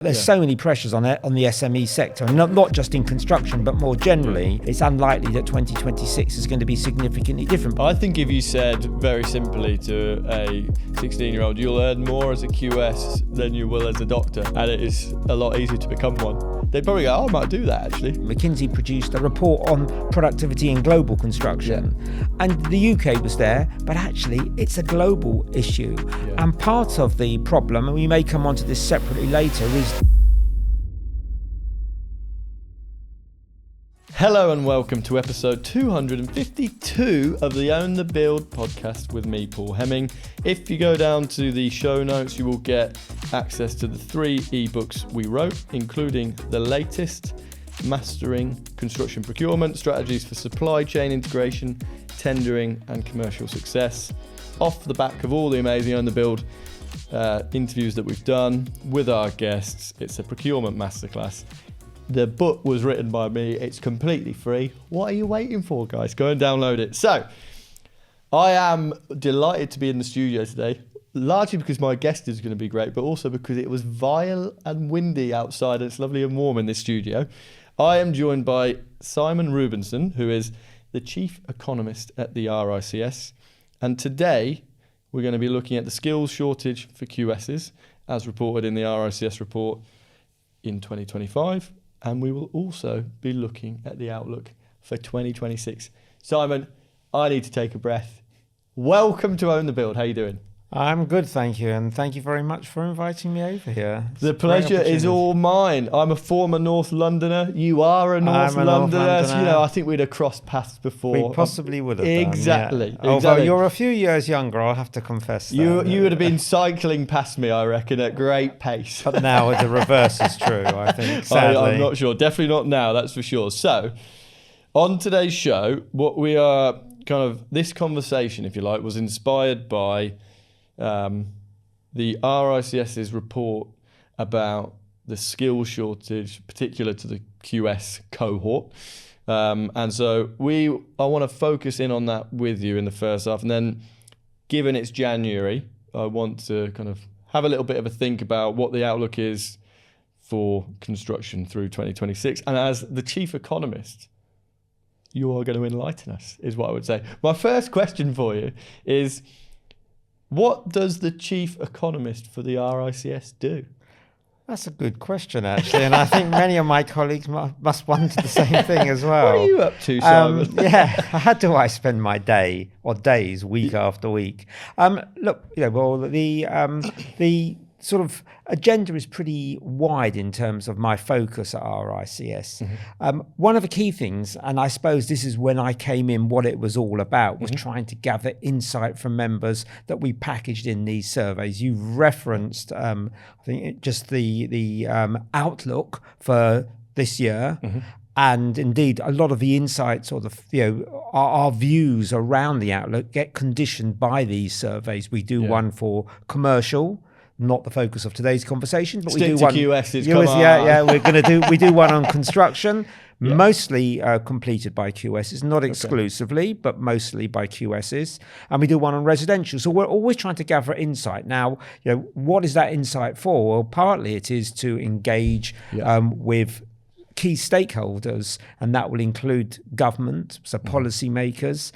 There's so many pressures on the SME sector, and not just in construction, but more generally. It's unlikely that 2026 is going to be significantly different. I think if you said very simply to a 16-year-old, you'll earn more as a QS than you will as a doctor, and it is a lot easier to become one, they'd probably go, oh, I might do that actually. McKinsey produced a report on productivity in global construction, and the UK was there, but actually it's a global issue. And part of the problem, and we may come onto this separately later, is Hello and welcome to episode 252 of the Own the Build podcast with me, Paul Hemming. If you go down to the show notes, you will get access to the 3 ebooks we wrote, including the latest, Mastering Construction Procurement, Strategies for Supply Chain Integration, Tendering and Commercial Success. Off the back of all the amazing Own the Build interviews that we've done with our guests, it's a procurement masterclass. The book was written by me. It's completely free. What are you waiting for, guys? Go and download it. So, I am delighted to be in the studio today, largely because my guest is going to be great, but also because it was vile and windy outside. It's lovely and warm in this studio. I am joined by Simon Rubinsohn, who is the Chief Economist at the RICS. And today, we're going to be looking at the skills shortage for QSs, as reported in the RICS report in 2025. And we will also be looking at the outlook for 2026. Simon, I need to take a breath. Welcome to Own the Build. How are you doing? I'm good, thank you, and thank you very much for inviting me over here. The pleasure is all mine. I'm a former North Londoner. You are a North Londoner. So, you know, I think we'd have crossed paths before. We possibly would have Exactly. done, yeah. Although you're a few years younger, I'll have to confess that. You would have been cycling past me, I reckon, at great pace. But now the reverse is true, I think, sadly. I'm not sure. Definitely not now, that's for sure. So, on today's show, what we are this conversation, if you like, was inspired by the RICS's report about the skill shortage, particular to the QS cohort. And so I want to focus in on that with you in the first half. And then, given it's January, I want to have a little bit of a think about what the outlook is for construction through 2026. And as the Chief Economist, you are going to enlighten us, is what I would say. My first question for you is, what does the Chief Economist for the RICS do? That's a good question, actually, and I think many of my colleagues must wonder the same thing as well. What are you up to, Simon? How do I spend my day or days, week after week? Look, the sort of agenda is pretty wide in terms of my focus at RICS. Mm-hmm. One of the key things, and I suppose this is when I came in, what it was all about, was trying to gather insight from members that we packaged in these surveys. You referenced, I think, just the outlook for this year. Mm-hmm. And indeed, a lot of the insights or our views around the outlook get conditioned by these surveys. We do one for commercial, not the focus of today's conversation, but we do one. QSs, we do one on construction, mostly completed by QSs, not exclusively, but mostly by QSs, and we do one on residential. So we're always trying to gather insight. Now, what is that insight for? Well, partly it is to engage with key stakeholders, and that will include government, so policymakers.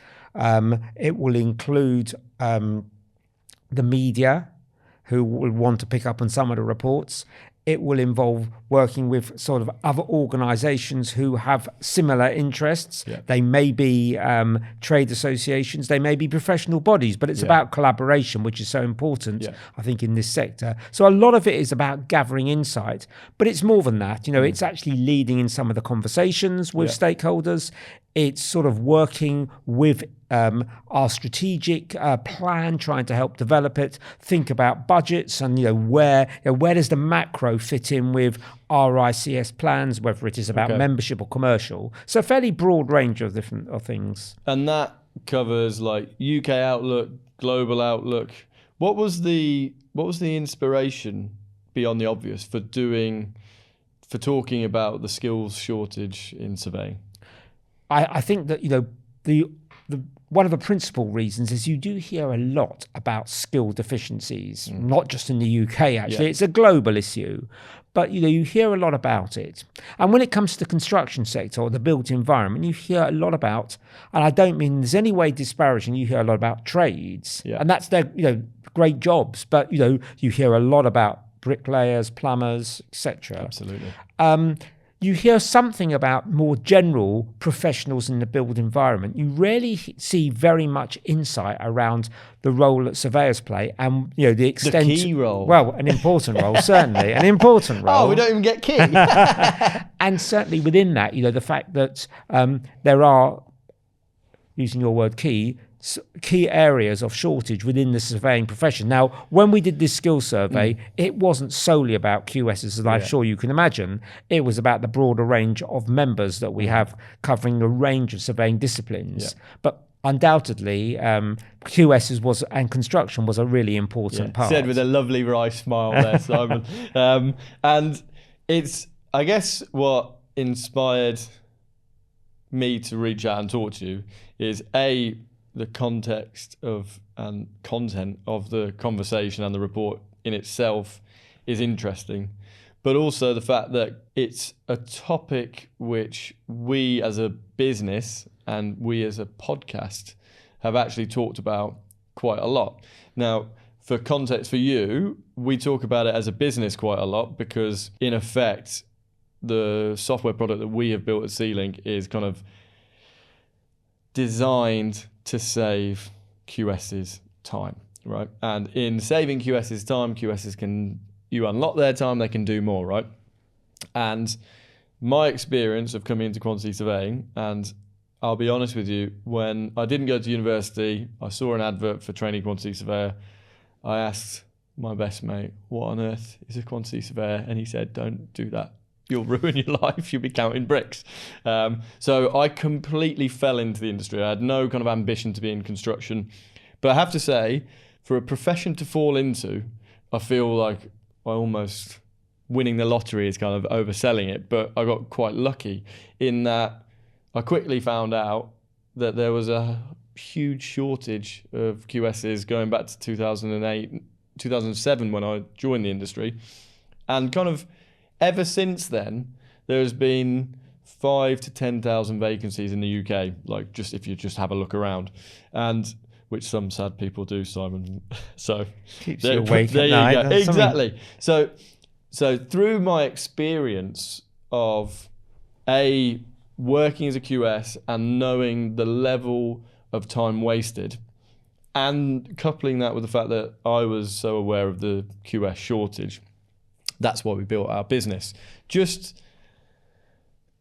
It will include the media, who will want to pick up on some of the reports. It will involve working with sort of other organisations who have similar interests. Yeah. They may be trade associations, they may be professional bodies, but it's about collaboration, which is so important, I think, in this sector. So a lot of it is about gathering insight, but it's more than that. It's actually leading in some of the conversations with stakeholders. It's sort of working with our strategic plan, trying to help develop it, think about budgets, and where does the macro fit in with RICS plans, whether it is about membership or commercial. So a fairly broad range of different things. And that covers like UK outlook, global outlook. What was the inspiration beyond the obvious for talking about the skills shortage in surveying? I think that the one of the principal reasons is you do hear a lot about skill deficiencies, not just in the UK, actually. It's a global issue. But, you hear a lot about it. And when it comes to the construction sector or the built environment, you hear a lot about, and I don't mean there's any way disparaging, you hear a lot about trades. Yeah. And that's their, great jobs. But, you hear a lot about bricklayers, plumbers, etc. Absolutely. You hear something about more general professionals in the built environment. You rarely see very much insight around the role that surveyors play and, the extent... The key role. Well, an important role, certainly. An important role. Oh, we don't even get key. And certainly within that, the fact that there are, using your word key areas of shortage within the surveying profession. Now, when we did this skill survey, it wasn't solely about QSs, as I'm sure you can imagine. It was about the broader range of members that we have covering a range of surveying disciplines. Yeah. But undoubtedly, QSs and construction was a really important part. Said with a lovely wry smile there, Simon. And it's, I guess, what inspired me to reach out and talk to you is the context of and content of the conversation and the report in itself is interesting, but also the fact that it's a topic which we as a business and we as a podcast have actually talked about quite a lot. Now, for context for you, we talk about it as a business quite a lot because in effect, the software product that we have built at C-Link is kind of designed to save QS's time, right? And in saving QS's time, you unlock their time, they can do more, right? And my experience of coming into quantity surveying, and I'll be honest with you, when I didn't go to university, I saw an advert for trainee quantity surveyor. I asked my best mate, what on earth is a quantity surveyor? And he said, don't do that. You'll ruin your life. You'll be counting bricks. So I completely fell into the industry. I had no kind of ambition to be in construction. But I have to say, for a profession to fall into, I feel like I almost winning the lottery is kind of overselling it. But I got quite lucky in that I quickly found out that there was a huge shortage of QSs going back to 2008, 2007 when I joined the industry. And kind of ever since then, there's been 5,000 to 10,000 vacancies in the UK, like just if you just have a look around, and which some sad people do, Simon. So keeps you awake at night. Go. Exactly. So through my experience of working as a QS and knowing the level of time wasted, and coupling that with the fact that I was so aware of the QS shortage, that's why we built our business. Just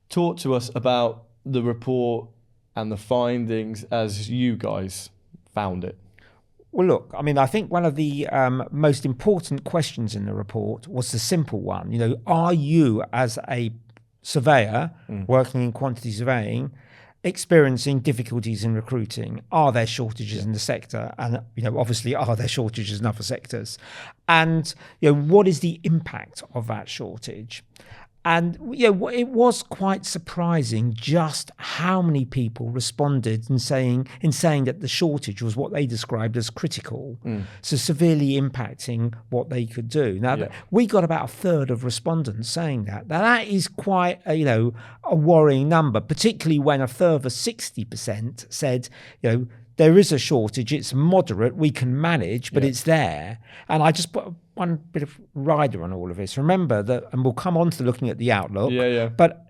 talk to us about the report and the findings as you guys found it. Well, look, I think one of the most important questions in the report was the simple one. Are you, as a surveyor working in quantity surveying, experiencing difficulties in recruiting? Are there shortages in the sector? And, obviously, are there shortages in other sectors? And, what is the impact of that shortage? And, it was quite surprising just how many people responded in saying that the shortage was what they described as critical, so severely impacting what they could do. Now, we got about a third of respondents saying that. Now, that is quite a worrying number, particularly when a further 60% said, there is a shortage, it's moderate, we can manage, but it's there. And I just put one bit of rider on all of this. Remember that, and we'll come on to looking at the outlook, but,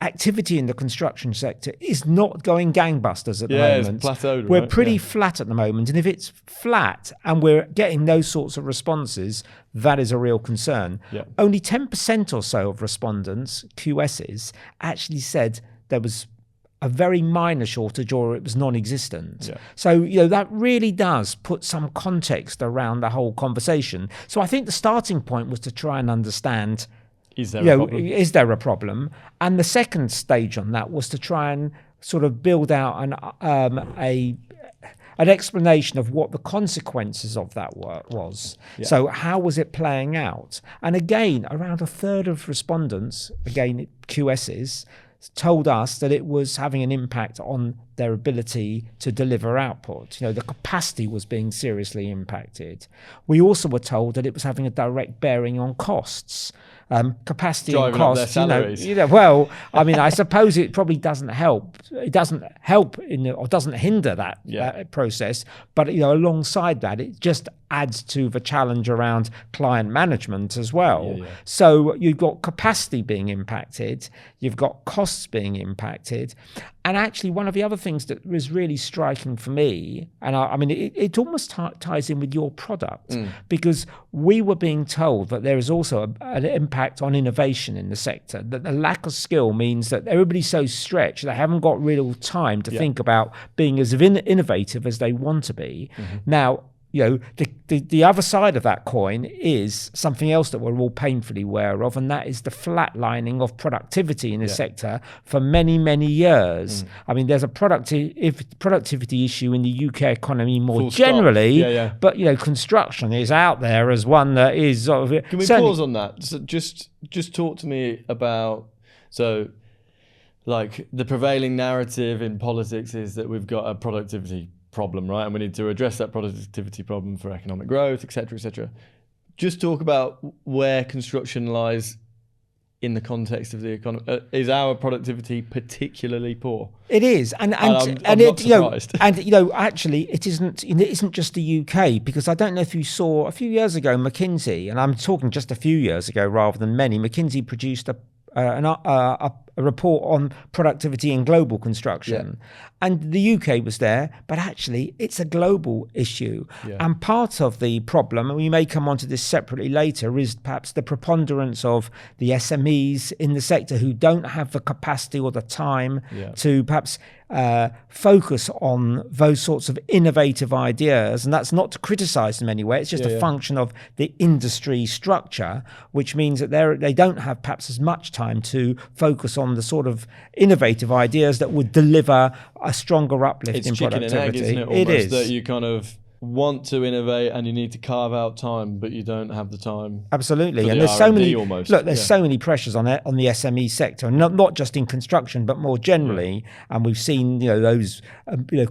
activity in the construction sector is not going gangbusters at the moment. It's plateaued, we're pretty flat at the moment. And if it's flat and we're getting those sorts of responses, that is a real concern. Yeah. Only 10% or so of respondents, QSs, actually said there was a very minor shortage or it was non-existent. Yeah. So, that really does put some context around the whole conversation. So I think the starting point was to try and understand, is there a problem? And the second stage on that was to try and sort of build out an explanation of what the consequences of that work was. Yeah. So how was it playing out? And again, around a third of respondents, again, QSs, told us that it was having an impact on their ability to deliver output. The capacity was being seriously impacted. We also were told that it was having a direct bearing on costs. Capacity driving and costs, up their salaries. Well, I mean, I suppose it probably doesn't help. It doesn't help or doesn't hinder that process. But alongside that, it just adds to the challenge around client management as well. So you've got capacity being impacted, you've got costs being impacted, and actually one of the other things that was really striking for me, and I mean, it almost ties in with your product, because we were being told that there is also an impact on innovation in the sector, that the lack of skill means that everybody's so stretched, they haven't got real time to think about being as innovative as they want to be. Now, the other side of that coin is something else that we're all painfully aware of, and that is the flatlining of productivity in the sector for many, many years. I mean, there's a productivity issue in the UK economy more generally, but construction is out there as one that is sort of... Can we pause on that? So just talk to me about... So, like, the prevailing narrative in politics is that we've got a productivity problem, right? And we need to address that productivity problem for economic growth, et cetera, et cetera. Just talk about where construction lies in the context of the economy. Is our productivity particularly poor? It is, and I'm not surprised. Actually, it isn't just the UK, because I don't know if you saw a few years ago, McKinsey, and I'm talking just a few years ago rather than many. McKinsey produced a report on productivity in global construction, and the UK was there, but actually it's a global issue. And part of the problem, and we may come onto this separately later, is perhaps the preponderance of the SMEs in the sector who don't have the capacity or the time to perhaps focus on those sorts of innovative ideas. And that's not to criticize them anyway, it's just a function of the industry structure, which means that they don't have perhaps as much time to focus on the sort of innovative ideas that would deliver a stronger uplift in productivity. It's chicken and egg, isn't it? Almost, it is. That you kind of want to innovate and you need to carve out time, but you don't have the time. Absolutely. And there's so many so many pressures on the SME sector, and not just in construction but more generally. And we've seen those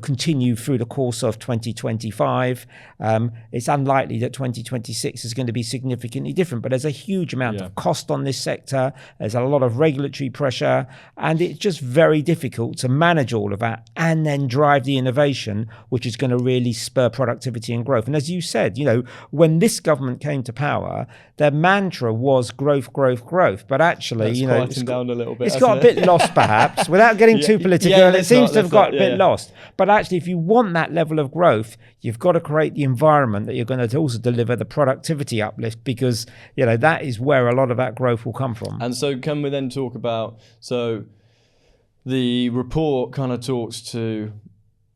continue through the course of 2025. It's unlikely that 2026 is going to be significantly different, but there's a huge amount of cost on this sector. There's a lot of regulatory pressure, and it's just very difficult to manage all of that and then drive the innovation which is going to really spur productivity and growth. And as you said, when this government came to power, their mantra was growth, growth, growth. But actually, it's down a little bit. It's got a bit lost, perhaps, without getting too political. It seems to have got a bit lost. But actually, if you want that level of growth, you've got to create the environment that you're going to also deliver the productivity uplift, because that is where a lot of that growth will come from. And so, can we then talk about the report kind of talks to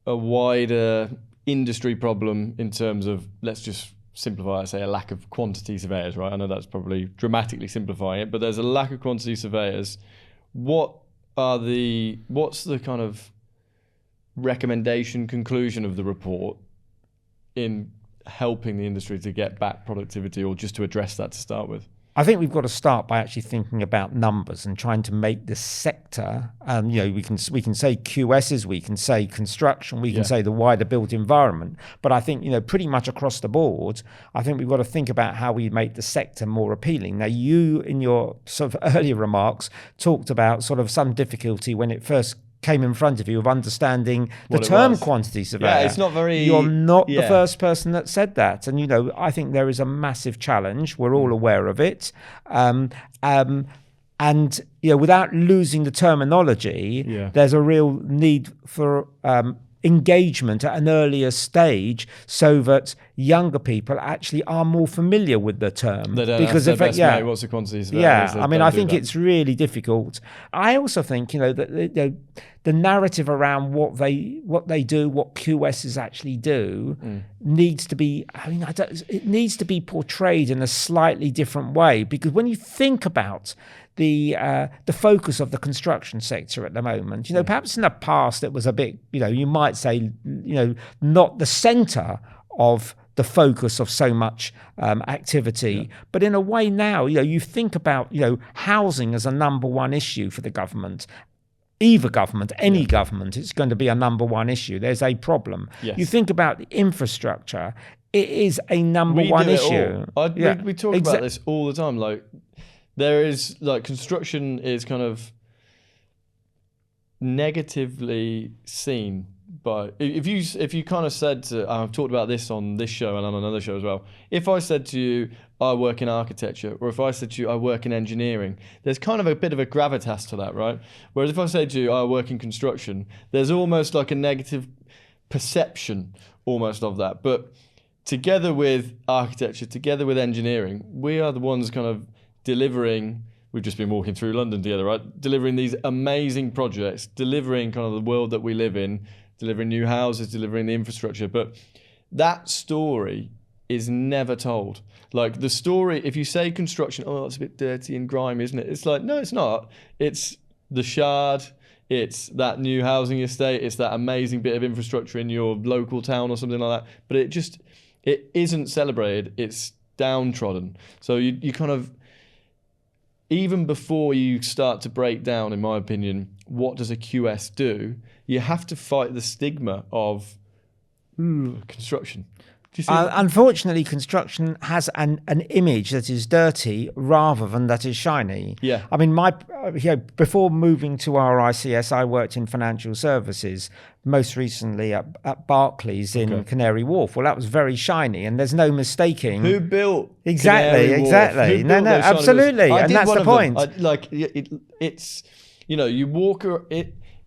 a wider industry problem in terms of, let's just simplify it, say a lack of quantity surveyors, right? I know that's probably dramatically simplifying it, but there's a lack of quantity surveyors. What's the kind of recommendation, conclusion of the report in helping the industry to get back productivity, or just to address that to start with? I think we've got to start by actually thinking about numbers and trying to make the sector, we can say QSs, we can say construction, we can say the wider built environment. But I think, pretty much across the board, I think we've got to think about how we make the sector more appealing. Now, you, in your sort of earlier remarks, talked about sort of some difficulty when it first came in front of you of understanding the term quantity surveyor. Yeah, it's not very... You're not the first person that said that. And, I think there is a massive challenge. We're all aware of it. And, without losing the terminology, there's a real need for engagement at an earlier stage, so that younger people actually are more familiar with the term. They don't because if mate, what's a quantity surveyor? I think it's really difficult. I also think that the narrative around what they do, what QSs actually do, needs to be. It needs to be portrayed in a slightly different way, because when you think about the focus of the construction sector at the moment, perhaps in the past it was a bit, you might say, not the centre of the focus of so much activity. But in a way now, you think about, housing as a number one issue for the government. either government, any government, it's going to be a number one issue. There's a problem. Yes. You think about the infrastructure, it is a number one issue. We talk about this all the time. Like, there is, like, construction is kind of negatively seen by, if you kind of said to, I've talked about this on this show and on another show as well, if I said to you I work in architecture, or if I said to you I work in engineering, there's kind of a bit of a gravitas to that, right? Whereas if I say to you I work in construction, there's almost like a negative perception almost of that. But together with architecture, together with engineering, we are the ones kind of delivering. We've just been walking through London together, right? Delivering these amazing projects, delivering kind of the world that we live in, delivering new houses, delivering the infrastructure. But that story is never told. Like, the story, if you say construction, oh, it's a bit dirty and grimy, isn't it? It's like, no, it's not. It's the Shard, it's that new housing estate, it's that amazing bit of infrastructure in your local town or something like that. But it isn't celebrated, it's downtrodden. So you kind of, even before you start to break down, in my opinion, what does a QS do, you have to fight the stigma of construction. Do you see unfortunately, construction has an image that is dirty rather than that is shiny. Yeah. I mean, before moving to RICS, I worked in financial services, most recently at Barclays in Canary Wharf. Well, that was very shiny, and there's no mistaking. Who built Exactly. No, absolutely. And that's the point. It's, you walk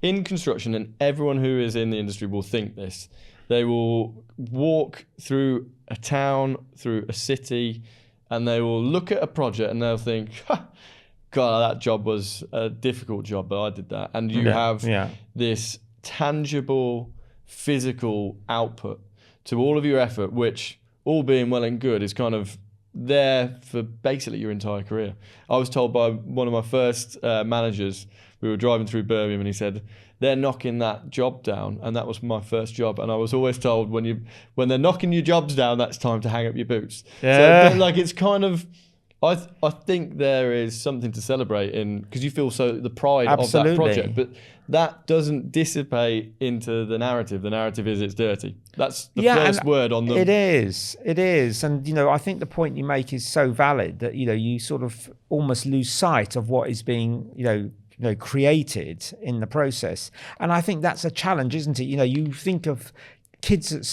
in construction, and everyone who is in the industry will think this. They will walk through a town, through a city, and they will look at a project and they'll think, God, that job was a difficult job, but I did that. And you have this tangible, physical output to all of your effort, which, all being well and good, is kind of there for basically your entire career. I was told by one of my first managers, we were driving through Birmingham, and he said, they're knocking that job down, and that was my first job. And I was always told, when they're knocking your jobs down, that's time to hang up your boots. Yeah. So, like, it's kind of, I think there is something to celebrate in, because you feel the pride of that project, but that doesn't dissipate into the narrative. The narrative is it's dirty. That's the first word on the. It is, and I think the point you make is so valid that you sort of almost lose sight of what is being created in the process. And I think that's a challenge, isn't it? You think of kids at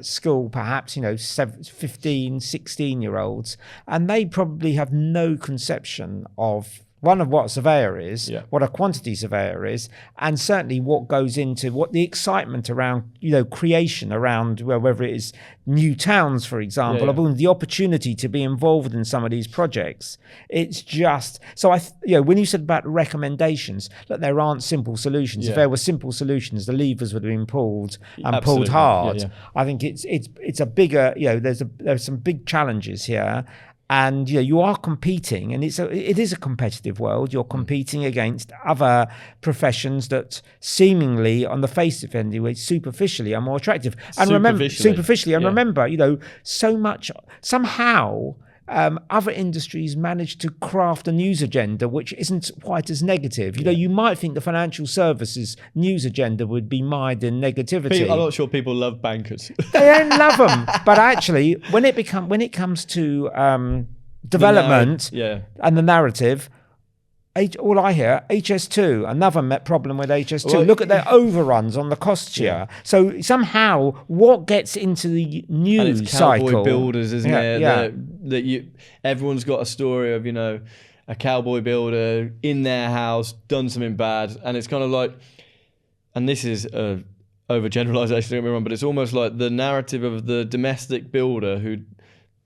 school, perhaps 15, 16-year-olds, and they probably have no conception of what a surveyor is, what a quantity surveyor is, and certainly what goes into what the excitement around creation around, whether it is new towns, for example, or the opportunity to be involved in some of these projects. It's just so when you said about recommendations, that there aren't simple solutions. If there were simple solutions, the levers would have been pulled and pulled hard. I think it's a bigger there's some big challenges here. And you are competing, and it is a competitive world. You're competing against other professions that seemingly, on the face of it, superficially are more attractive. And remember, so much somehow. Other industries manage to craft a news agenda which isn't quite as negative. You might think the financial services news agenda would be mired in negativity. I'm not sure people love bankers. They don't love them, but actually, when it comes to development and the narrative. All I hear, HS2, another problem with HS2. Well, look at their overruns on the costs here. So somehow, what gets into the news and it's cowboy cycle? Builders, isn't it? Everyone's got a story of a cowboy builder in their house done something bad, and it's kind of like, and this is overgeneralization, don't get me wrong, but it's almost like the narrative of the domestic builder who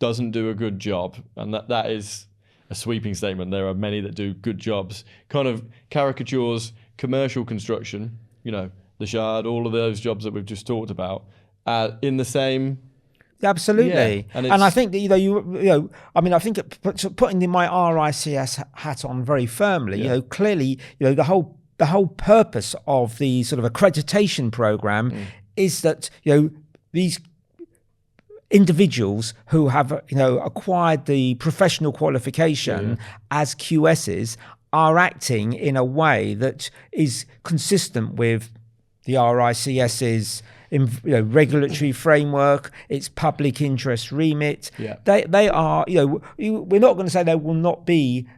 doesn't do a good job, and that is a sweeping statement. There are many that do good jobs. Kind of caricatures commercial construction, the Shard, all of those jobs that we've just talked about, in the same. Absolutely, and I think that I think putting my RICS hat on very firmly. Clearly, the whole purpose of the sort of accreditation program is that these individuals who have acquired the professional qualification as QSs are acting in a way that is consistent with the RICS's regulatory framework, its public interest remit. Yeah. They are, we're not going to say there will not be,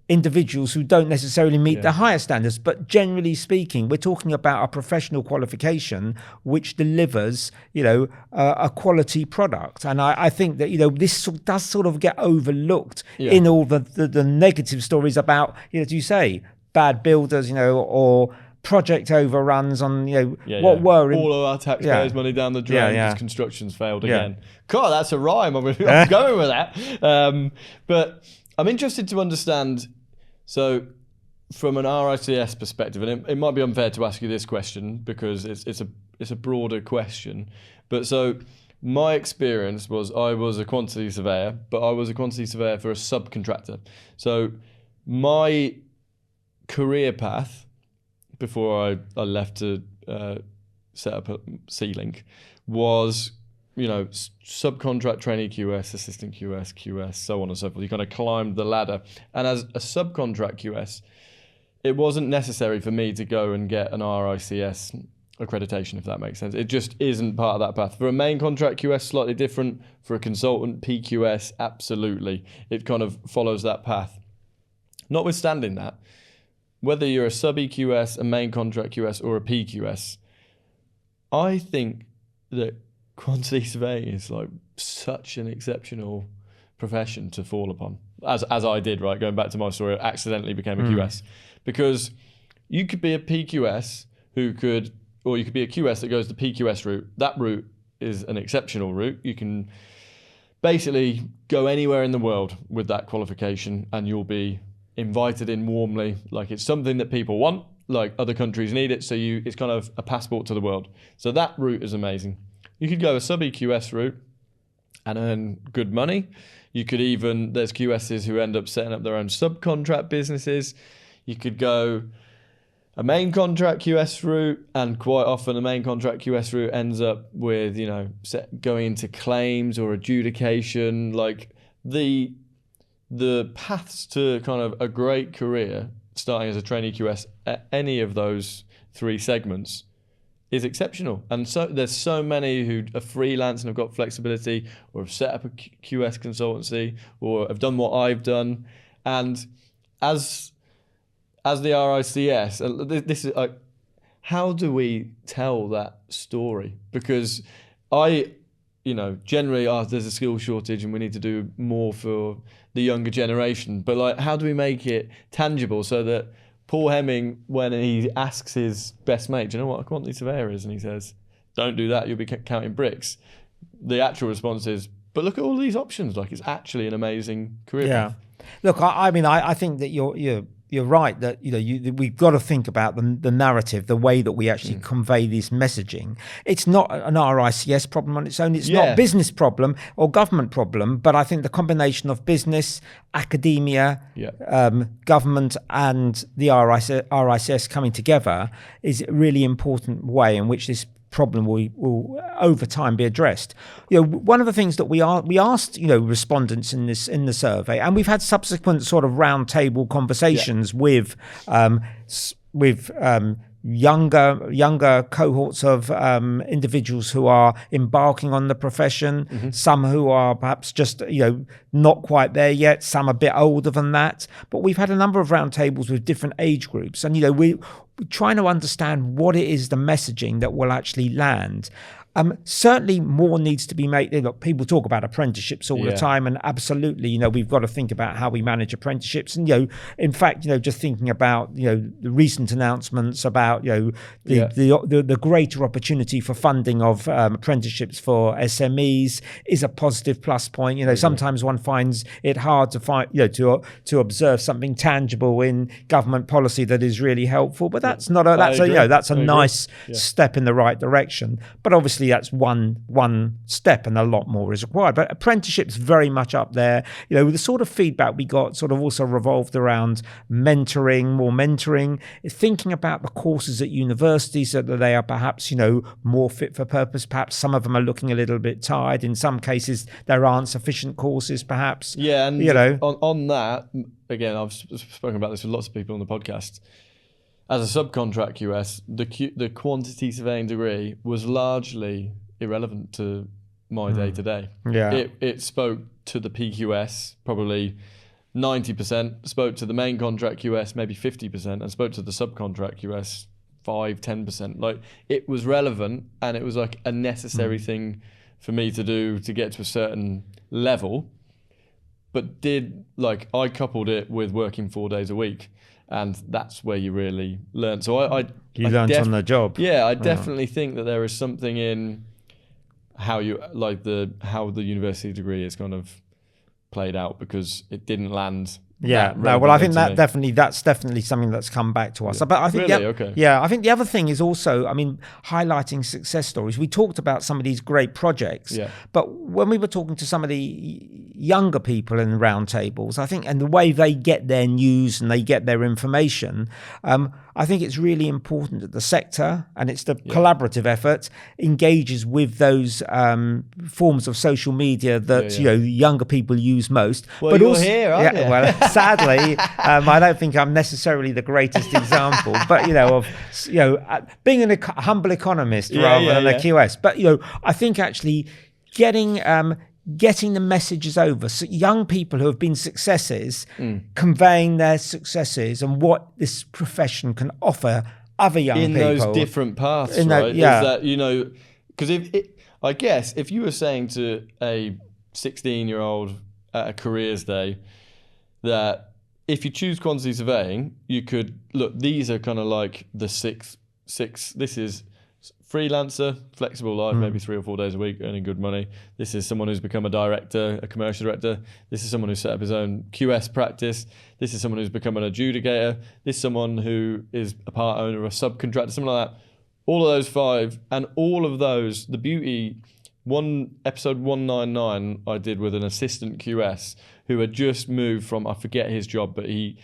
individuals who don't necessarily meet the higher standards, but generally speaking, we're talking about a professional qualification which delivers, a quality product. And I think that, this does sort of get overlooked in all the negative stories about, as you say, bad builders, or project overruns on, what were... all of our taxpayers' money down the drain because construction's failed again. God, that's a rhyme. I'm going with that. But I'm interested to understand, so from an RICS perspective, and it might be unfair to ask you this question because it's a broader question, but so my experience was I was a quantity surveyor, but I was a quantity surveyor for a subcontractor. So my career path before I left to set up a C-Link was, subcontract trainee QS, assistant QS, so on and so forth. You kind of climbed the ladder. And as a subcontract QS, it wasn't necessary for me to go and get an RICS accreditation, if that makes sense. It just isn't part of that path. For a main contract QS, slightly different. For a consultant PQS, absolutely. It kind of follows that path. Notwithstanding that, whether you're a sub-EQS, a main contract QS, or a PQS, I think that quantity surveying is like such an exceptional profession to fall upon, as I did, right? Going back to my story, I accidentally became a QS, because you could be a PQS or you could be a QS that goes the PQS route. That route is an exceptional route. You can basically go anywhere in the world with that qualification and you'll be invited in warmly. Like, it's something that people want, like other countries need it, so it's kind of a passport to the world. So that route is amazing. You could go a sub-EQS route and earn good money. You could even, there's QSs who end up setting up their own subcontract businesses. You could go a main contract QS route, and quite often a main contract QS route ends up with, going into claims or adjudication. Like the paths to kind of a great career starting as a trainee QS at any of those three segments is exceptional. And so there's so many who are freelance and have got flexibility, or have set up a QS consultancy, or have done what I've done. And as the RICS, this is like, how do we tell that story? Because generally, there's a skill shortage and we need to do more for the younger generation. But like, how do we make it tangible so that Paul Hemming, when he asks his best mate, do you know what a quantity surveyor is? And he says, don't do that, you'll be counting bricks. The actual response is, but look at all these options. Like, it's actually an amazing career path. Look, I think that you're right that we've got to think about the narrative, the way that we actually convey this messaging. It's not an RICS problem on its own. It's not a business problem or government problem, but I think the combination of business, academia, government, and the RICS coming together is a really important way in which this problem will over time be addressed. One of the things that we asked respondents in the survey, and we've had subsequent sort of roundtable conversations with younger cohorts of individuals who are embarking on the profession, some who are perhaps just not quite there yet, some a bit older than that. But we've had a number of roundtables with different age groups, and we're trying to understand what it is, the messaging that will actually land. Certainly more needs to be made. Look, people talk about apprenticeships all the time, and absolutely, we've got to think about how we manage apprenticeships. And in fact, just thinking about the recent announcements about the greater opportunity for funding of apprenticeships for SMEs is a positive plus point. Sometimes one finds it hard to find to observe something tangible in government policy that is really helpful. But that's not that's a nice step in the right direction. But obviously, obviously that's one step, and a lot more is required. But apprenticeship's very much up there. The sort of feedback we got sort of also revolved around more mentoring, thinking about the courses at universities so that they are perhaps, more fit for purpose. Perhaps some of them are looking a little bit tired. In some cases, there aren't sufficient courses, perhaps. Yeah, and on that, again, I've spoken about this with lots of people on the podcast. As a subcontract QS, the quantity surveying degree was largely irrelevant to my day to day. Yeah, it spoke to the PQS probably 90%, spoke to the main contract QS maybe 50%, and spoke to the subcontract QS 5-10%. Like, it was relevant, and it was like a necessary thing for me to do to get to a certain level. But I coupled it with working 4 days a week. And that's where you really learn. So you learned on the job. Yeah, I definitely think that there is something in how how the university degree is kind of played out, because it didn't land. Yeah, no. Well, I think that's definitely something that's come back to us. Yeah. But I think, really? Okay. Yeah, I think the other thing is also, highlighting success stories. We talked about some of these great projects, but when we were talking to some of the younger people in the roundtables, I think, and the way they get their news and they get their information, I think it's really important that the sector, and it's the collaborative effort, engages with those forms of social media that younger people use most. Well, but you're also here, aren't you? Well, sadly, I don't think I'm necessarily the greatest example, but being a humble economist rather than a QS. But I think actually getting the messages over, so young people who have been successes, conveying their successes and what this profession can offer other young people in those different paths, right? Yeah. Is that, because I guess if you were saying to a 16-year-old at a careers day that if you choose quantity surveying, you could look, these are kind of like the six, this is freelancer, flexible life, maybe 3 or 4 days a week, earning good money. This is someone who's become a director, a commercial director. This is someone who's set up his own QS practice. This is someone who's become an adjudicator. This is someone who is a part owner of a subcontractor, something like that. All of those 5, and all of those, the beauty, episode 199 I did with an assistant QS who had just moved from, I forget his job, but he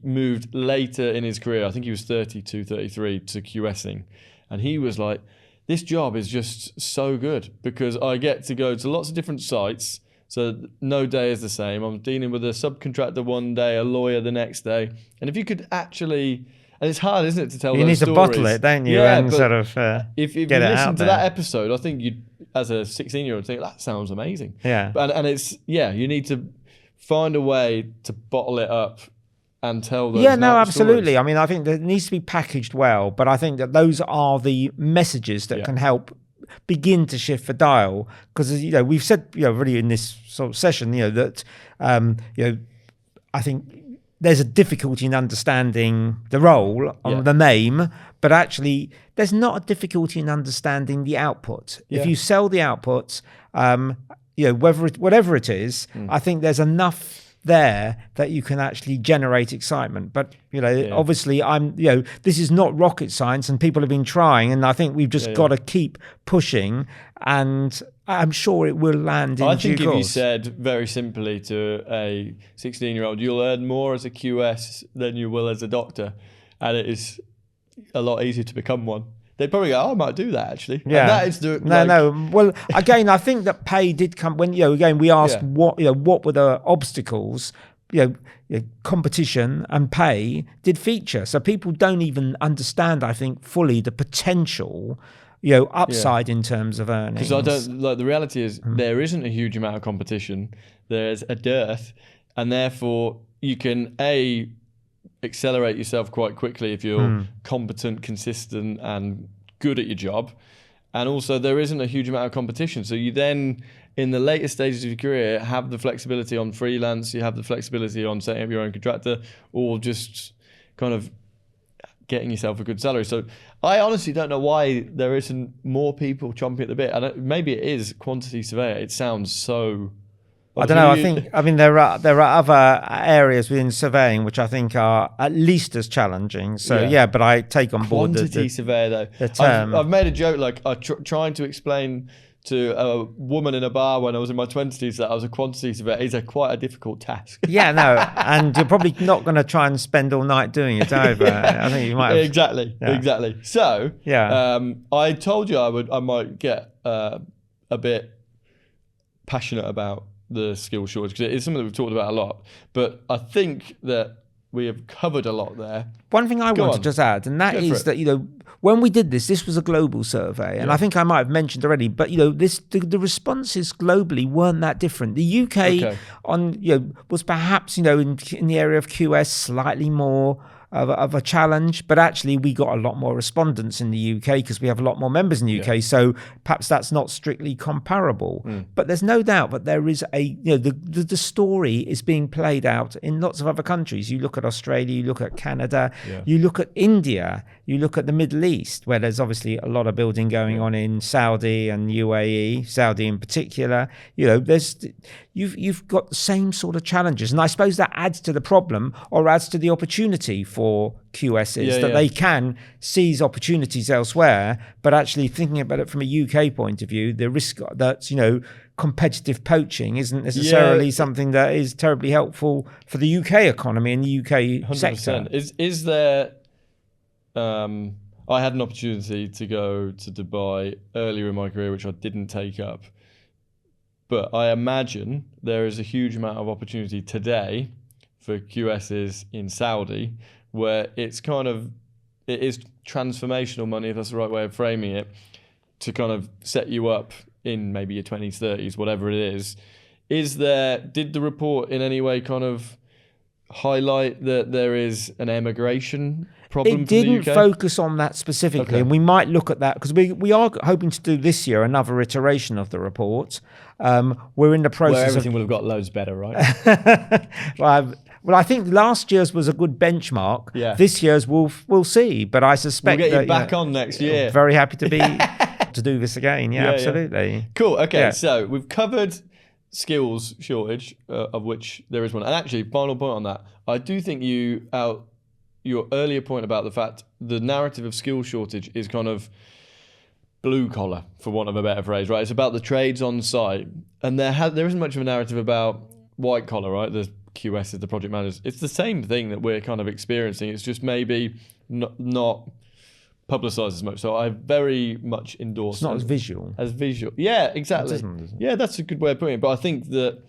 moved later in his career, I think he was 32, 33, to QSing. And he was like, this job is just so good because I get to go to lots of different sites. So no day is the same. I'm dealing with a subcontractor one day, a lawyer the next day. And if you could actually, and it's hard, isn't it, to tell those stories. You need to bottle it, don't you? Yeah, and sort of if you listen to that episode, I think you'd, as a 16-year-old, think that sounds amazing. Yeah. And it's, you need to find a way to bottle it up and tell those absolutely. stories. I think that it needs to be packaged well, but I think that those are the messages that can help begin to shift the dial. Because we've said really in this sort of session that I think there's a difficulty in understanding the role on the name, but actually there's not a difficulty in understanding the output. If you sell the output, whatever it is, I think there's enough there that you can actually generate excitement. But obviously this is not rocket science, and people have been trying, and I think we've just got to keep pushing, and I'm sure it will land in due course. I think if you said very simply to a 16-year-old, you'll earn more as a QS than you will as a doctor, and it is a lot easier to become one. They'd probably go, I might do that actually. Yeah. And that is the Well, again, I think that pay did come when again we asked what were the obstacles. Competition and pay did feature. So people don't even understand, I think, fully the potential upside in terms of earnings. Because the reality is there isn't a huge amount of competition. There's a dearth, and therefore you can accelerate yourself quite quickly if you're competent, consistent, and good at your job. And also there isn't a huge amount of competition. So you then, in the later stages of your career, have the flexibility on freelance, you have the flexibility on setting up your own contractor, or just kind of getting yourself a good salary. So I honestly don't know why there isn't more people chomping at the bit. And maybe it is quantity surveyor. It sounds so I don't know. I mean, there are other areas within surveying which I think are at least as challenging. So but I take on board quantity surveyor though. The term. I've made a joke like trying to explain to a woman in a bar when I was in my 20s that I was a quantity surveyor is quite a difficult task. Yeah, no, and you're probably not going to try and spend all night doing it either. I think you might have, exactly. So I told you I might get a bit passionate about the skill shortage because it is something that we've talked about a lot. But I think that we have covered a lot there. One thing I want to just add, and that is that, when we did this was a global survey, and I think I might have mentioned already, but the responses globally weren't that different. The UK was perhaps in the area of QS slightly more of a challenge, but actually we got a lot more respondents in the UK because we have a lot more members in the UK. So perhaps that's not strictly comparable, but there's no doubt that there is the story is being played out in lots of other countries. You look at Australia, you look at Canada, you look at India, you look at the Middle East, where there's obviously a lot of building going on in Saudi and UAE, Saudi in particular. You've got the same sort of challenges, and I suppose that adds to the problem or adds to the opportunity for QSs that they can seize opportunities elsewhere. But actually thinking about it from a UK point of view, the risk that competitive poaching isn't necessarily something that is terribly helpful for the UK economy and the UK 100%. Sector. Is there? I had an opportunity to go to Dubai earlier in my career, which I didn't take up. But I imagine there is a huge amount of opportunity today for QSs in Saudi, where it is transformational money, if that's the right way of framing it, to kind of set you up in maybe your 20s, 30s, whatever it is. Did the report in any way kind of highlight that there is an emigration problem? It didn't focus on that specifically, and we might look at that because we are hoping to do this year another iteration of the report. We're in the process where everything will have got loads better, right? Well, I think last year's was a good benchmark. Yeah. This year's we'll see, but I suspect we'll get you back on next year. Very happy to be to do this again. Yeah, absolutely. Yeah. Cool. Okay, so we've covered skills shortage, of which there is one. And actually, final point on that, I do think your earlier point about the fact the narrative of skill shortage is kind of blue collar, for want of a better phrase, right? It's about the trades on site, and there isn't much of a narrative about white collar, right? The QSs, the project managers. It's the same thing that we're kind of experiencing. It's just maybe not publicised as much. So I very much endorse. It's not as visual. Yeah, exactly. Yeah, that's a good way of putting it. But I think that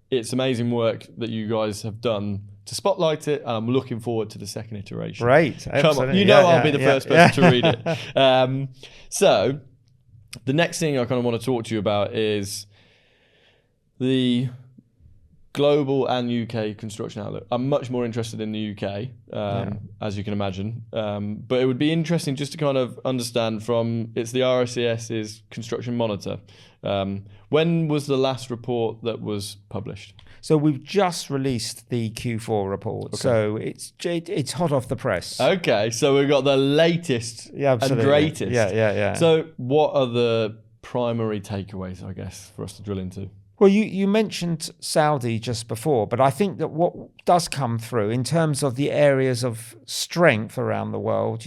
it's amazing work that you guys have done to spotlight it, and I'm looking forward to the second iteration. Great. Come on. I'll be the first person to read it. So the next thing I kind of want to talk to you about is the global and UK construction outlook. I'm much more interested in the UK, as you can imagine. But it would be interesting just to kind of understand it's the RICS's Construction Monitor. When was the last report that was published? So we've just released the Q4 report. So it's hot off the press. Okay, so we've got the latest and greatest. Yeah. So what are the primary takeaways, I guess, for us to drill into? Well, you mentioned Saudi just before, but I think that what does come through in terms of the areas of strength around the world,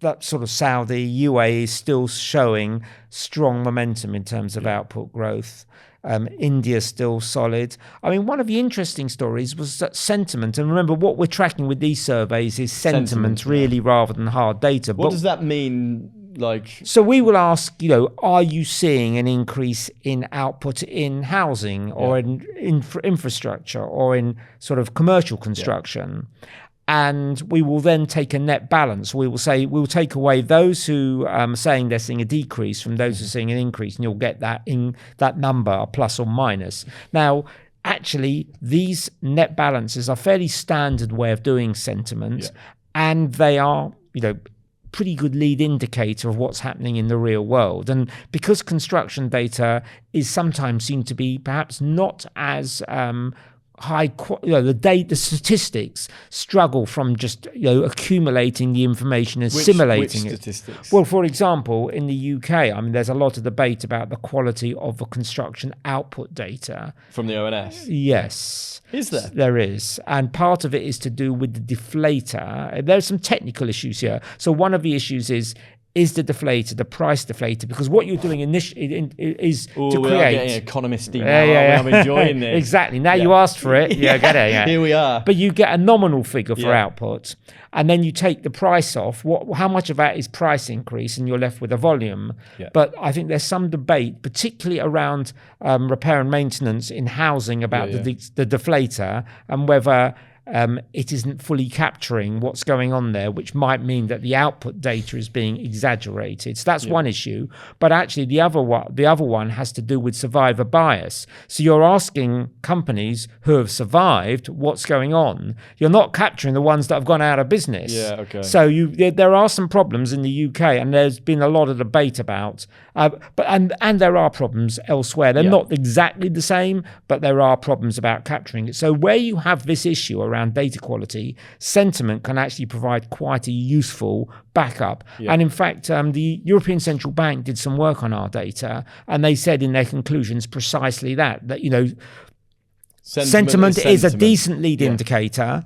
that sort of Saudi, UAE is still showing strong momentum in terms of output growth. India still solid. I mean, one of the interesting stories was that sentiment, and remember what we're tracking with these surveys is sentiment really rather than hard data. What does that mean? So we will ask, are you seeing an increase in output in housing or in infrastructure or in sort of commercial construction? And we will then take a net balance. We will say we'll take away those who are saying they're seeing a decrease from those who are seeing an increase, and you'll get that number plus or minus. Now, actually, these net balances are fairly standard way of doing sentiment, and they are, pretty good lead indicator of what's happening in the real world. And because construction data is sometimes seen to be perhaps not as the statistics struggle from just accumulating the information and simulating which it. Statistics? Well, for example, in the UK, I mean, there's a lot of debate about the quality of the construction output data From the ONS? Yes. Is there? There is. And part of it is to do with the deflator. There's some technical issues here. So one of the issues is the deflator, the price deflator, because what you're doing initially is to create. We are getting Economist-y now. I'm enjoying this. Exactly. Now you asked for it. Yeah, get it. Yeah. Here we are. But you get a nominal figure for output, and then you take the price off. How much of that is price increase, and you're left with a volume. Yeah. But I think there's some debate, particularly around repair and maintenance in housing, about the deflator and whether it isn't fully capturing what's going on there, which might mean that the output data is being exaggerated. So that's one issue. But actually, the other one has to do with survivor bias. So you're asking companies who have survived what's going on. You're not capturing the ones that have gone out of business. Yeah, okay. So there are some problems in the UK, and there's been a lot of debate about. And there are problems elsewhere. They're not exactly the same, but there are problems about capturing it. So where you have this issue around data quality, sentiment can actually provide quite a useful backup. Yeah. And in fact, the European Central Bank did some work on our data, and they said in their conclusions precisely that sentiment is a decent lead indicator,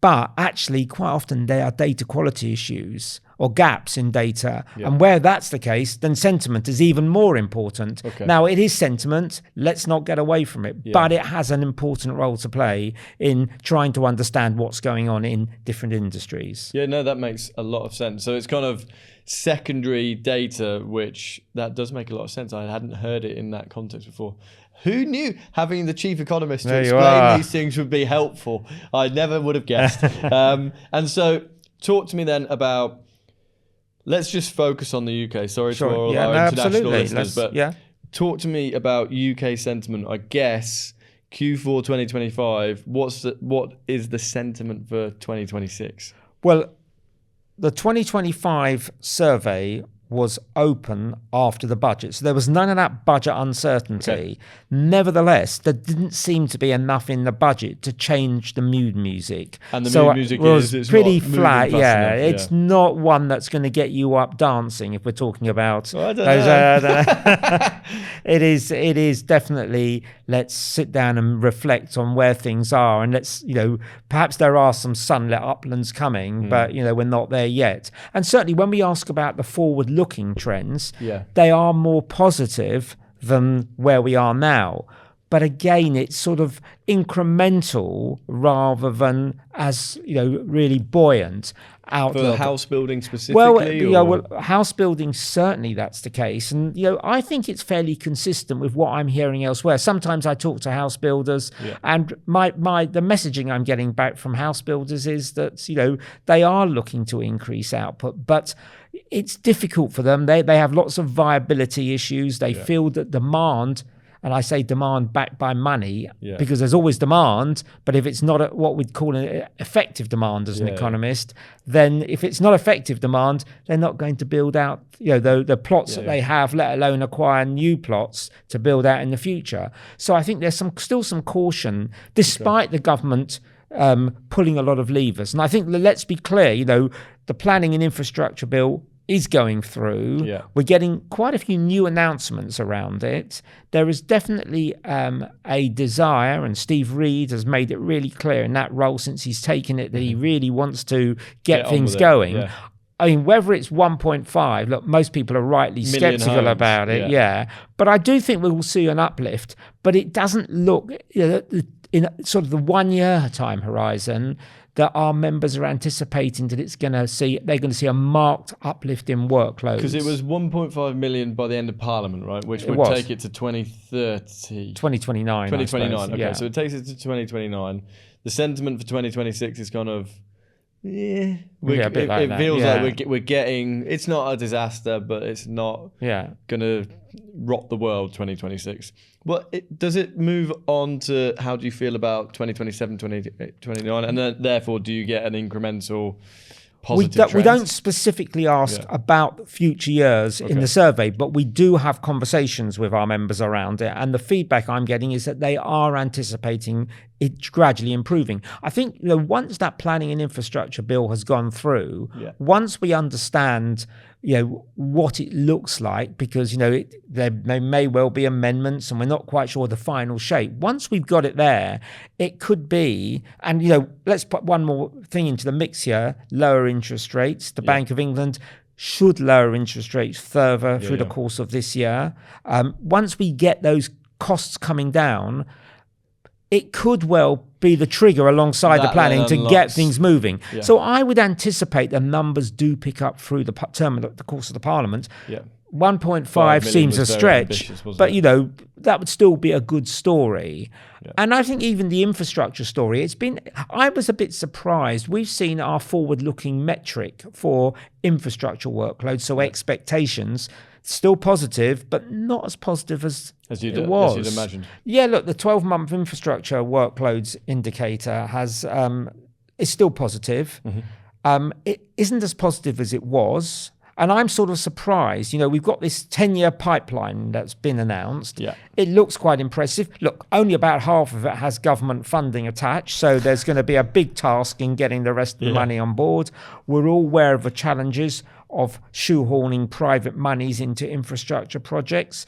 but actually quite often there are data quality issues or gaps in data. Yeah. And where that's the case, then sentiment is even more important. Okay. Now, it is sentiment. Let's not get away from it. Yeah. But it has an important role to play in trying to understand what's going on in different industries. Yeah, no, that makes a lot of sense. So it's kind of secondary data, which that does make a lot of sense. I hadn't heard it in that context before. Who knew having the chief economist to explain these things would be helpful? I never would have guessed. And so talk to me then about, let's just focus on the UK. Sorry to all our international listeners, but talk to me about UK sentiment. I guess Q4 2025, what is the sentiment for 2026? Well, the 2025 survey was open after the budget. So there was none of that budget uncertainty. Okay. Nevertheless, there didn't seem to be enough in the budget to change the mood music. And the mood music is pretty not flat. enough. It's not one that's going to get you up dancing if we're talking about I don't know. It is definitely, let's sit down and reflect on where things are, and let's, perhaps there are some sunlit uplands coming, but we're not there yet. And certainly when we ask about the forward-looking trends, they are more positive than where we are now. But again, it's sort of incremental rather than as really buoyant outlook. For house building specifically? Well, house building, certainly that's the case. And, I think it's fairly consistent with what I'm hearing elsewhere. Sometimes I talk to house builders and the messaging I'm getting back from house builders is that, they are looking to increase output, but it's difficult for them. They have lots of viability issues. They feel that demand, and I say demand backed by money because there's always demand, but if it's not what we'd call an effective demand as an economist, then if it's not effective demand, they're not going to build out the plots that they have, let alone acquire new plots to build out in the future. So I think there's still some caution, despite the government pulling a lot of levers. And I think, let's be clear, the planning and infrastructure bill is going through. We're getting quite a few new announcements around it. There is definitely a desire, and Steve Reed has made it really clear in that role since he's taken it, that he really wants to get things going. I mean, whether it's 1.5, look, most people are rightly sceptical about it, but I do think we will see an uplift, but it doesn't look, in sort of the 1 year time horizon, that our members are anticipating that they're going to see a marked uplift in workloads. Because it was 1.5 million by the end of Parliament, right? Which would take it to 2030. 2029. 2029, okay. So it takes it to 2029. The sentiment for 2026 is kind of, it feels like we're getting, it's not a disaster, but it's not going to rock the world 2026. Well, does it move on to how do you feel about 2027, 2029? And then, therefore, do you get an incremental positive we don't trends? specifically ask about future years in the survey, but we do have conversations with our members around it. And the feedback I'm getting is that they are anticipating it gradually improving. I think once that planning and infrastructure bill has gone through, once we understand what it looks like, because there may well be amendments and we're not quite sure the final shape. Once we've got it there, it could be, and let's put one more thing into the mix here: lower interest rates. The Bank of England should lower interest rates further through the course of this year. Once we get those costs coming down, it could well be the trigger alongside the planning to get things moving. So I would anticipate the numbers do pick up through the course of the Parliament. 1.5 seems a stretch, but that would still be a good story. And I think even the infrastructure story, I was a bit surprised. We've seen our forward-looking metric for infrastructure workloads, so expectations, still positive, but not as positive as it was. As you'd imagined. Yeah, look, the 12-month infrastructure workloads indicator is still positive. It isn't as positive as it was. And I'm sort of surprised. We've got this 10-year pipeline that's been announced. It looks quite impressive. Look, only about half of it has government funding attached, so there's going to be a big task in getting the rest of the money on board. We're all aware of the challenges of shoehorning private monies into infrastructure projects.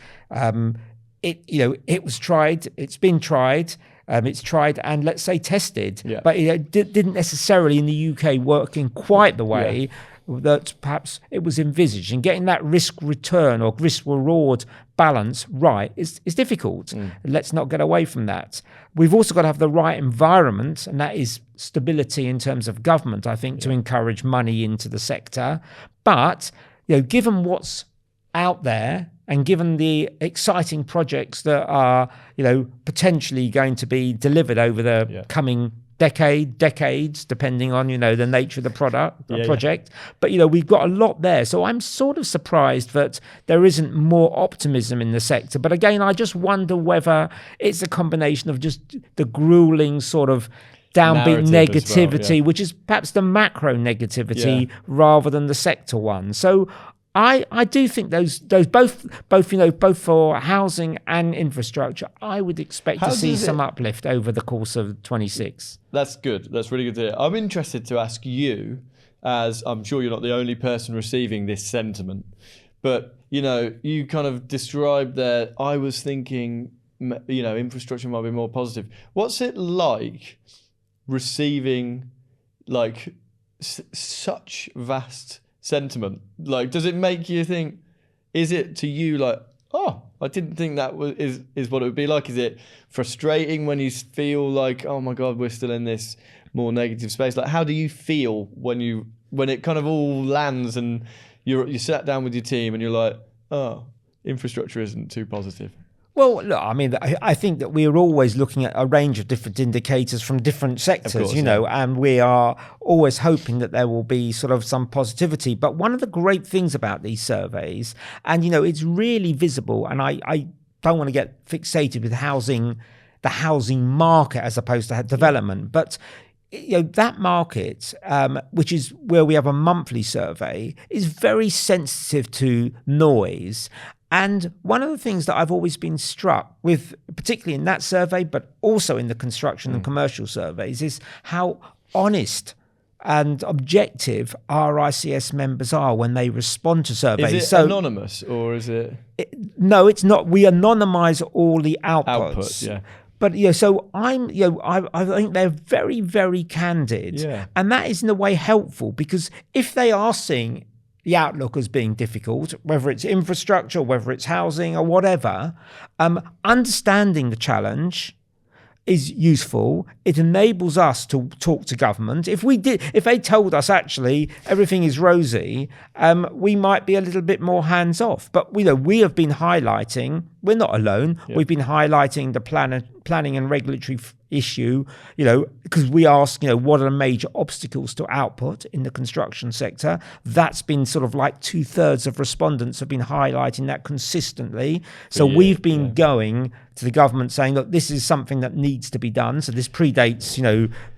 It was tried. It's been tried. It's tried and, let's say, tested. But it didn't necessarily in the UK work in quite the way that perhaps it was envisaged. And getting that risk-return or risk-reward balance right is difficult. Let's not get away from that. We've also got to have the right environment, and that is stability in terms of government, I think, to encourage money into the sector. But, given what's out there and given the exciting projects that are, potentially going to be delivered over the coming decades, depending on, the nature of the project. But, we've got a lot there. So I'm sort of surprised that there isn't more optimism in the sector. But again, I just wonder whether it's a combination of just the grueling sort of downbeat negativity, which is perhaps the macro negativity rather than the sector one. So I do think those both for housing and infrastructure, I would expect to see some uplift over the course of 26. That's good. That's really good to hear. I'm interested to ask you, as I'm sure you're not the only person receiving this sentiment, but you kind of described that I was thinking, infrastructure might be more positive. What's it like receiving such vast sentiment? Does it make you think, is it to you I didn't think that is what it would be like? Is it frustrating when you feel like, oh my God, we're still in this more negative space? How do you feel when it kind of all lands and you sat down with your team and you're like, oh, infrastructure isn't too positive? Well, look, I think that we are always looking at a range of different indicators from different sectors, and we are always hoping that there will be sort of some positivity. But one of the great things about these surveys, and, it's really visible, and I don't want to get fixated with the housing market as opposed to development, but that market, which is where we have a monthly survey, is very sensitive to noise. And one of the things that I've always been struck with, particularly in that survey, but also in the construction and commercial surveys, is how honest and objective our RICS members are when they respond to surveys. Is it anonymous or is it? No, it's not. We anonymize all the outputs. Outputs, But so I think they're very, very candid, and that is in a way helpful, because if they are seeing the outlook as being difficult, whether it's infrastructure, whether it's housing or whatever, understanding the challenge is useful. It enables us to talk to government. If they told us actually everything is rosy, we might be a little bit more hands off. But we have been highlighting we're not alone. Yeah. We've been highlighting the planning and regulatory issue, because we ask, what are the major obstacles to output in the construction sector? That's been sort of like 2/3 of respondents have been highlighting that consistently. So we've been going to the government saying, look, this is something that needs to be done. So this predates,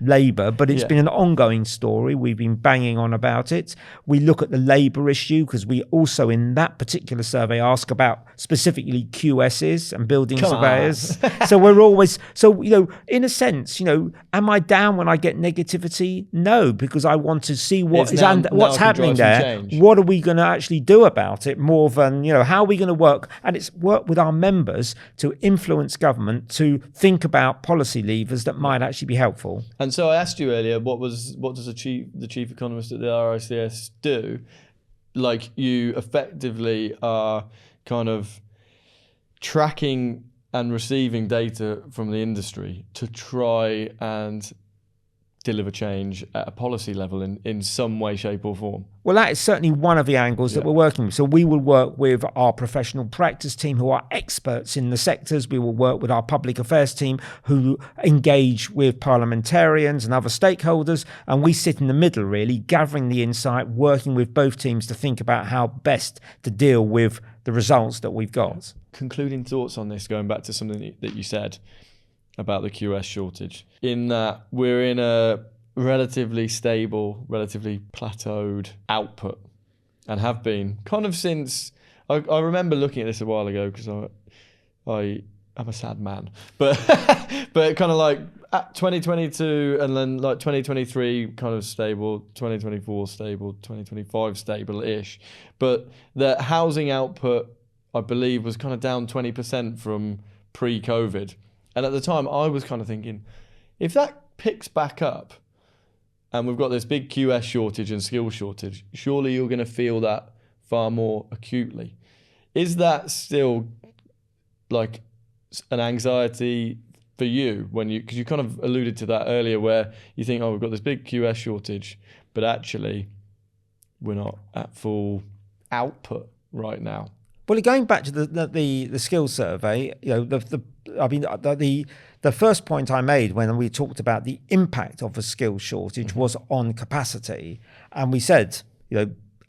Labour, but it's been an ongoing story. We've been banging on about it. We look at the labour issue because we also in that particular survey ask about specifically QSs and building surveyors. So we're always, in a sense, am I down when I get negativity? No, because I want to see what's happening there. Change. What are we going to actually do about it more than, how are we going to work? And it's work with our members to influence government to think about policy levers that might actually be helpful. And so I asked you earlier, what does the chief economist at the RICS do? Like, you effectively are kind of tracking and receiving data from the industry to try and deliver change at a policy level in some way, shape or form. Well, that is certainly one of the angles that we're working with. So we will work with our professional practice team who are experts in the sectors. We will work with our public affairs team who engage with parliamentarians and other stakeholders. And we sit in the middle, really, gathering the insight, working with both teams to think about how best to deal with the results that we've got. Concluding thoughts on this, going back to something that you said about the QS shortage, in that we're in a relatively stable, relatively plateaued output, and have been kind of since, I remember looking at this a while ago because I'm a sad man, but but kind of like at 2022 and then like 2023 kind of stable, 2024 stable, 2025 stable-ish, but the housing output, I believe, was kind of down 20% from pre-COVID. And at the time, I was kind of thinking, if that picks back up and we've got this big QS shortage and skill shortage, surely you're going to feel that far more acutely. Is that still like an anxiety for you because you kind of alluded to that earlier, where you think, we've got this big QS shortage, but actually we're not at full output right now? Well, going back to the skills survey, the first point I made when we talked about the impact of a skills shortage was on capacity, and we said,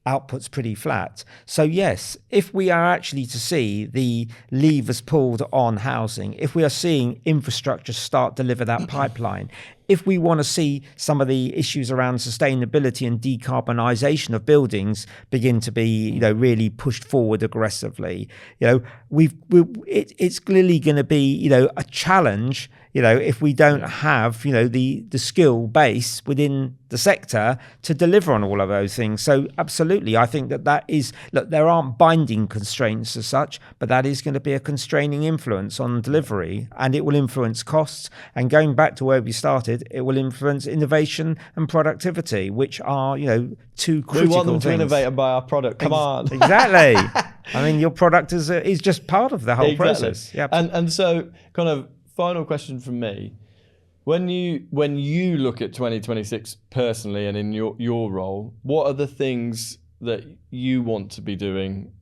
output's pretty flat. So yes, if we are actually to see the levers pulled on housing, if we are seeing infrastructure start deliver that pipeline, if we want to see some of the issues around sustainability and decarbonisation of buildings begin to be, really pushed forward aggressively, it's clearly going to be, a challenge, if we don't have, the skill base within the sector to deliver on all of those things. So absolutely, I think that is, look, there aren't binding constraints as such, but that is going to be a constraining influence on delivery, and it will influence costs. And going back to where we started, it will influence innovation and productivity, which are, two critical things. We want them to innovate and buy our product. Come on. Exactly. I mean, your product is just part of the whole process. Yeah. And so, kind of final question from me: when you look at 2026 personally and in your role, what are the things that you want to be doing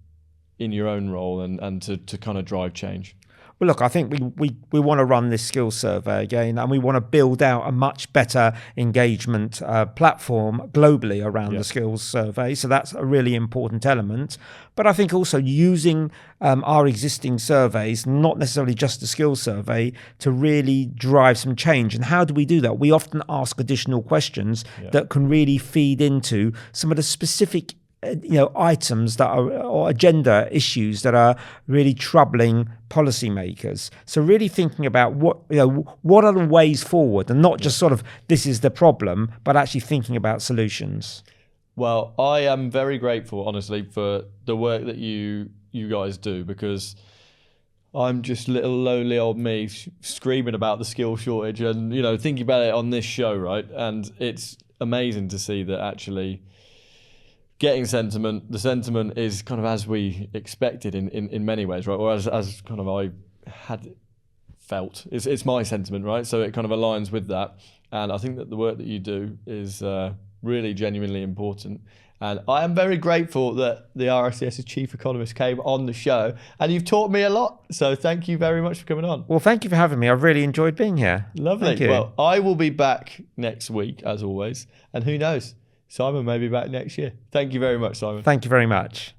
in your own role and to kind of drive change? Well, look, I think we want to run this skills survey again, and we want to build out a much better engagement platform globally around the skills survey. So that's a really important element. But I think also using our existing surveys, not necessarily just the skills survey, to really drive some change. And how do we do that? We often ask additional questions that can really feed into some of the specific items that are, or agenda issues that are really troubling policymakers. So really thinking about what are the ways forward, and not just sort of this is the problem, but actually thinking about solutions. Well, I am very grateful, honestly, for the work that you guys do, because I'm just little lonely old me screaming about the skill shortage and thinking about it on this show, right? And it's amazing to see that actually getting the sentiment is kind of as we expected in many ways, right? Or as kind of I had felt. It's my sentiment, right? So it kind of aligns with that. And I think that the work that you do is really genuinely important. And I am very grateful that the RICS's chief economist came on the show, and you've taught me a lot. So thank you very much for coming on. Well, thank you for having me. I've really enjoyed being here. Lovely. Thank you. Well, I will be back next week, as always. And who knows, Simon may be back next year. Thank you very much, Simon. Thank you very much.